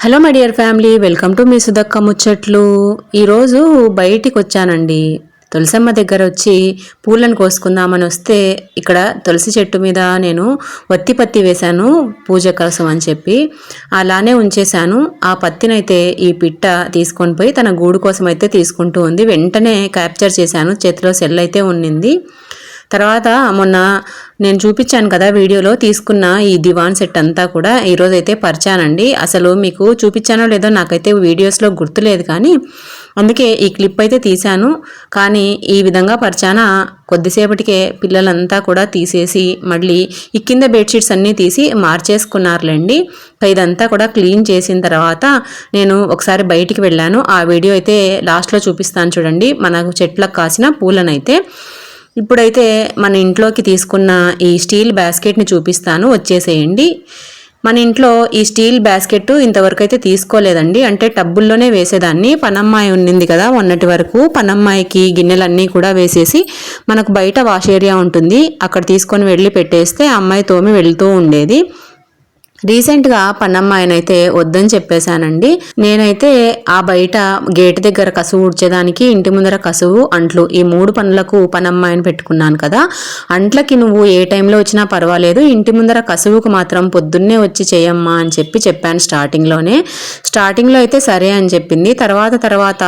Hello my dear family, welcome to మీ సుధక్క ముచ్చట్లు. ఈరోజు బయటికి వచ్చానండి. తులసమ్మ దగ్గర వచ్చి పూలను కోసుకుందామని వస్తే ఇక్కడ తులసి చెట్టు మీద నేను వత్తి పత్తి వేశాను పూజ కోసం అని చెప్పి. అలానే ఉంచేశాను. ఆ పత్తినైతే ఈ పిట్ట తీసుకొని పోయి తన గూడు కోసం అయితే తీసుకుంటూ ఉంది. వెంటనే క్యాప్చర్ చేశాను. చేతిలో సెల్ అయితే ఉన్నింది. తర్వాత మొన్న నేను చూపించాను కదా వీడియోలో తీసుకున్న ఈ దివాన్ సెట్ అంతా కూడా ఈరోజైతే పరిచానండి. అసలు మీకు చూపించానో లేదో నాకైతే వీడియోస్లో గుర్తులేదు, కానీ అందుకే ఈ క్లిప్ అయితే తీశాను. కానీ ఈ విధంగా పరిచాన కొద్దిసేపటికే పిల్లలంతా కూడా తీసేసి మళ్ళీ ఈ కింద బెడ్షీట్స్ అన్నీ తీసి మార్చేసుకున్నారులేండి. ఇదంతా కూడా క్లీన్ చేసిన తర్వాత నేను ఒకసారి బయటికి వెళ్ళాను. ఆ వీడియో అయితే లాస్ట్లో చూపిస్తాను చూడండి, మనకు చెట్లకు కాసిన పూలనైతే. ఇప్పుడైతే మన ఇంట్లోకి తీసుకున్న ఈ స్టీల్ బాస్కెట్ని చూపిస్తాను, వచ్చేసేయండి. మన ఇంట్లో ఈ స్టీల్ బాస్కెట్ ఇంతవరకు అయితే తీసుకోలేదండి. అంటే టబ్బుల్లోనే వేసేదాన్ని. పనమ్మాయి ఉన్నింది కదా మొన్నటి వరకు, పనమ్మాయికి గిన్నెలన్నీ కూడా వేసేసి మనకు బయట వాష్ ఏరియా ఉంటుంది, అక్కడ తీసుకొని వెళ్ళి పెట్టేస్తే అమ్మాయి తోమి వెళ్తూ ఉండేది. రీసెంట్గా పన్నమ్మాయినైతే వద్దని చెప్పేశానండి. నేనైతే ఆ బయట గేట్ దగ్గర కసువు ఊడ్చేదానికి, ఇంటి ముందర కసువు, అంట్లు, ఈ 3 పనులకు పనమ్మాయిని పెట్టుకున్నాను కదా. అంట్లకి నువ్వు ఏ టైంలో వచ్చినా పర్వాలేదు, ఇంటి ముందర కసువుకు మాత్రం పొద్దున్నే వచ్చి చేయమ్మా అని చెప్పాను స్టార్టింగ్లో అయితే సరే అని చెప్పింది. తర్వాత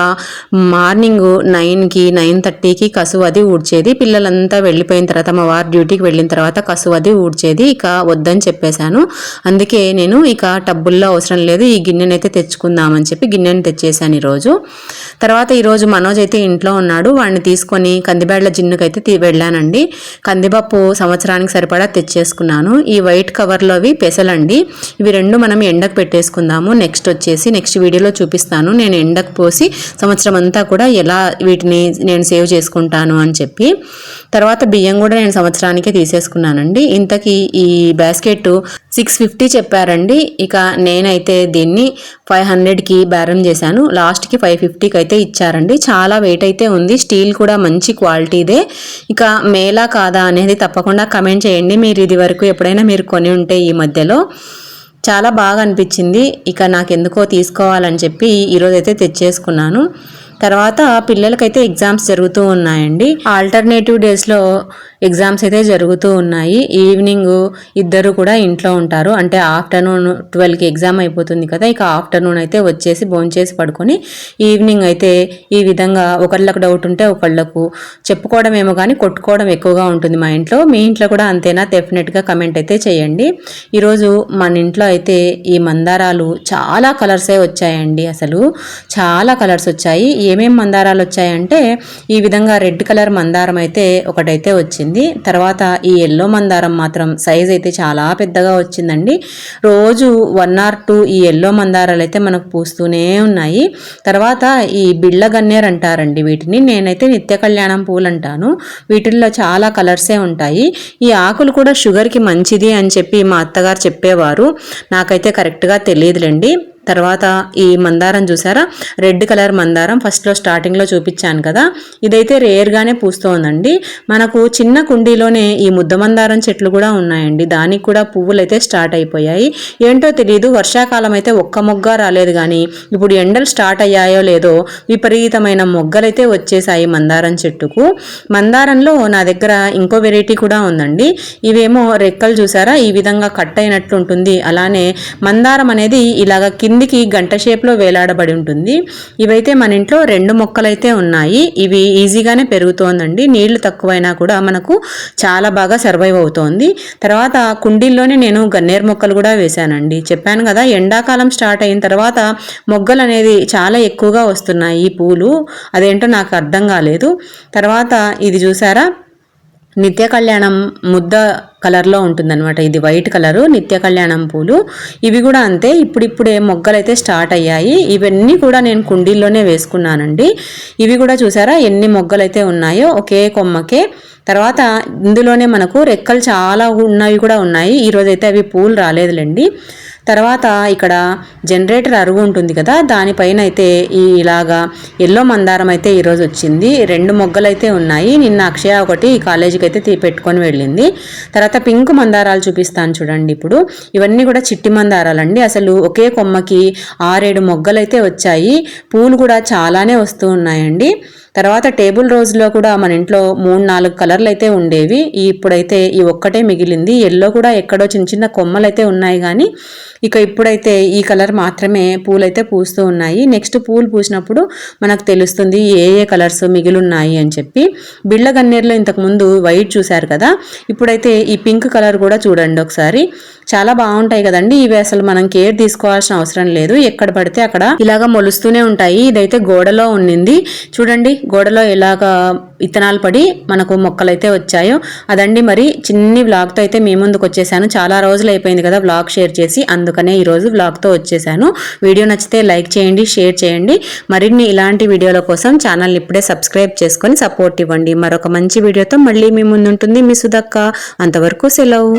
మార్నింగ్ 9కి 9:30కి కసువు అది ఊడ్చేది. పిల్లలంతా వెళ్ళిపోయిన తర్వాత, మా వారు డ్యూటీకి వెళ్ళిన తర్వాత కసువు అది ఊడ్చేది. ఇక వద్దని చెప్పేశాను. అందుకే నేను ఇక టబ్బుల్లో అవసరం లేదు, ఈ గిన్నెనైతే తెచ్చుకుందామని చెప్పి గిన్నెని తెచ్చేసాను ఈరోజు. తర్వాత ఈరోజు మనోజ్ అయితే ఇంట్లో ఉన్నాడు. వాడిని తీసుకొని కందిబేళ్ల జిన్నుకైతే వెళ్ళానండి. కందిపప్పు సంవత్సరానికి సరిపడా తెచ్చేసుకున్నాను. ఈ వైట్ కవర్లో అవి పెసలండి. ఇవి 2 మనం ఎండకు పెట్టేసుకుందాము. నెక్స్ట్ వీడియోలో చూపిస్తాను నేను ఎండకు పోసి సంవత్సరం అంతా కూడా ఎలా వీటిని నేను సేవ్ చేసుకుంటాను అని చెప్పి. తర్వాత బియ్యం కూడా నేను సంవత్సరానికే తీసేసుకున్నానండి. ఇంతకీ ఈ బాస్కెట్ 650 చెప్పారండి. ఇక నేనైతే దీన్ని 500కి బేరం చేశాను. లాస్ట్కి 550కి అయితే ఇచ్చారండి. చాలా వెయిట్ అయితే ఉంది. స్టీల్ కూడా మంచి క్వాలిటీదే. ఇక మేలా కాదా అనేది తప్పకుండా కమెంట్ చేయండి. మీరు ఇది వరకు ఎప్పుడైనా మీరు కొని ఉంటే ఈ మధ్యలో. చాలా బాగా అనిపించింది. ఇక నాకు ఎందుకో తీసుకోవాలని చెప్పి ఈరోజైతే తెచ్చేసుకున్నాను. తర్వాత పిల్లలకైతే ఎగ్జామ్స్ జరుగుతూ ఉన్నాయండి. ఆల్టర్నేటివ్ డేస్లో ఎగ్జామ్స్ అయితే జరుగుతూ ఉన్నాయి. ఈవినింగ్ ఇద్దరు కూడా ఇంట్లో ఉంటారు. అంటే ఆఫ్టర్నూన్ 12కి ఎగ్జామ్ అయిపోతుంది కదా. ఇక ఆఫ్టర్నూన్ అయితే వచ్చేసి భోంచేసి పడుకొని ఈవినింగ్ అయితే ఈ విధంగా ఒకళ్ళకు డౌట్ ఉంటే ఒకళ్ళకు చెప్పుకోవడం ఏమో కానీ కొట్టుకోవడం ఎక్కువగా ఉంటుంది మా ఇంట్లో. మీ ఇంట్లో కూడా అంతేనా? డెఫినెట్గా కమెంట్ అయితే చేయండి. ఈరోజు మన ఇంట్లో అయితే ఈ మందారాలు చాలా కలర్సే వచ్చాయండి. అసలు చాలా కలర్స్ వచ్చాయి. ఏమేం మందారాలు వచ్చాయంటే ఈ విధంగా రెడ్ కలర్ మందారం అయితే ఒకటైతే వచ్చింది. తర్వాత ఈ ఎల్లో మందారం మాత్రం సైజ్ అయితే చాలా పెద్దగా వచ్చిందండి. రోజు 1 or 2 ఈ ఎల్లో మందారాలు అయితే మనకు పూస్తూనే ఉన్నాయి. తర్వాత ఈ బిళ్ళ గన్నేరు అంటారండి వీటిని. నేనైతే నిత్య కళ్యాణం పూలు అంటాను. వీటిల్లో చాలా కలర్సే ఉంటాయి. ఈ ఆకులు కూడా షుగర్కి మంచిది అని చెప్పి మా అత్తగారు చెప్పేవారు. నాకైతే కరెక్ట్గా తెలియదులేండి. తర్వాత ఈ మందారం చూసారా, రెడ్ కలర్ మందారం ఫస్ట్లో స్టార్టింగ్లో చూపించాను కదా. ఇదైతే రేర్గానే పూస్తోందండి. మనకు చిన్న కుండీలోనే ఈ ముద్ద మందారం చెట్లు కూడా ఉన్నాయండి. దానికి కూడా పువ్వులు అయితే స్టార్ట్ అయిపోయాయి. ఏంటో తెలియదు, వర్షాకాలం అయితే ఒక్క మొగ్గ రాలేదు, కానీ ఇప్పుడు ఎండలు స్టార్ట్ అయ్యాయో లేదో విపరీతమైన మొగ్గలైతే వచ్చేసాయి మందారం చెట్టుకు. మందారంలో నా దగ్గర ఇంకో వెరైటీ కూడా ఉందండి. ఇవేమో రెక్కలు చూసారా, ఈ విధంగా కట్ అయినట్లు ఉంటుంది. అలానే మందారం అనేది ఇలాగ కిందికి గంట షేప్లో వేలాడబడి ఉంటుంది. ఇవైతే మన ఇంట్లో 2 మొక్కలైతే ఉన్నాయి. ఇవి ఈజీగానే పెరుగుతోందండి. నీళ్లు తక్కువైనా కూడా మనకు చాలా బాగా సర్వైవ్ అవుతోంది. తర్వాత కుండీల్లోనే నేను గన్నేరు మొక్కలు కూడా వేశానండి. చెప్పాను కదా, ఎండాకాలం స్టార్ట్ అయిన తర్వాత మొగ్గలు అనేది చాలా ఎక్కువగా వస్తున్నాయి ఈ పూలు. అదేంటో నాకు అర్థం కాలేదు. తర్వాత ఇది చూసారా, నిత్య కళ్యాణం ముద్ద కలర్లో ఉంటుందన్నమాట. ఇది వైట్ కలరు నిత్య కళ్యాణం పూలు. ఇవి కూడా అంతే, ఇప్పుడిప్పుడే మొగ్గలైతే స్టార్ట్ అయ్యాయి. ఇవన్నీ కూడా నేను కుండీల్లోనే వేసుకున్నానండి. ఇవి కూడా చూసారా ఎన్ని మొగ్గలైతే ఉన్నాయో ఒకే కొమ్మకే. తర్వాత ఇందులోనే మనకు రెక్కలు చాలా ఉన్నవి కూడా ఉన్నాయి. ఈరోజైతే అవి పూలు రాలేదులేండి. తర్వాత ఇక్కడ జనరేటర్ అరుగు ఉంటుంది కదా, దానిపైన అయితే ఇలాగా ఎల్లో మందారం అయితే ఈరోజు వచ్చింది. 2 మొగ్గలు అయితే ఉన్నాయి. నిన్న అక్షయ ఒకటి కాలేజీకి అయితే పెట్టుకొని వెళ్ళింది. తర్వాత తర్వాత పింక్ మందారాలు చూపిస్తాను చూడండి. ఇప్పుడు ఇవన్నీ కూడా చిట్టి మందారాలండి. అసలు ఒకే కొమ్మకి 6-7 మొగ్గలైతే వచ్చాయి. పూలు కూడా చాలానే వస్తూ ఉన్నాయండి. తర్వాత టేబుల్ రోజులో కూడా మన ఇంట్లో 3-4 కలర్లు అయితే ఉండేవి. ఇప్పుడైతే ఈ ఒక్కటే మిగిలింది. ఎల్లో కూడా ఎక్కడో చిన్న చిన్న కొమ్మలు అయితే ఉన్నాయి కానీ ఇక ఇప్పుడైతే ఈ కలర్ మాత్రమే పూలైతే పూస్తూ ఉన్నాయి. నెక్స్ట్ పూలు పూసినప్పుడు మనకు తెలుస్తుంది ఏ ఏ కలర్స్ మిగిలిన్నాయి అని చెప్పి. బిళ్ళ గన్నేరులో ఇంతకుముందు వైట్ చూశారు కదా, ఇప్పుడైతే ఈ పింక్ కలర్ కూడా చూడండి ఒకసారి. చాలా బాగుంటాయి కదండి. ఇవి అసలు మనం కేర్ తీసుకోవాల్సిన అవసరం లేదు, ఎక్కడ పడితే అక్కడ ఇలాగా మొలుస్తూనే ఉంటాయి. ఇదైతే గోడలో ఉండింది చూడండి, గోడలో ఎలాగా విత్తనాలు పడి మనకు మొక్కలైతే వచ్చాయో అదండి. మరి చిన్ని వ్లాగ్తో అయితే మీ ముందుకు వచ్చేసాను. చాలా రోజులు అయిపోయింది కదా వ్లాగ్ షేర్ చేసి, అందుకనే ఈరోజు వ్లాగ్తో వచ్చేసాను. వీడియో నచ్చితే లైక్ చేయండి, షేర్ చేయండి. మరిన్ని ఇలాంటి వీడియోల కోసం ఛానల్ ఇప్పుడే సబ్స్క్రైబ్ చేసుకొని సపోర్ట్ ఇవ్వండి. మరొక మంచి వీడియోతో మళ్ళీ మీ ముందుంటుంది మీ సుధక్క. అంతవరకు సెలవు.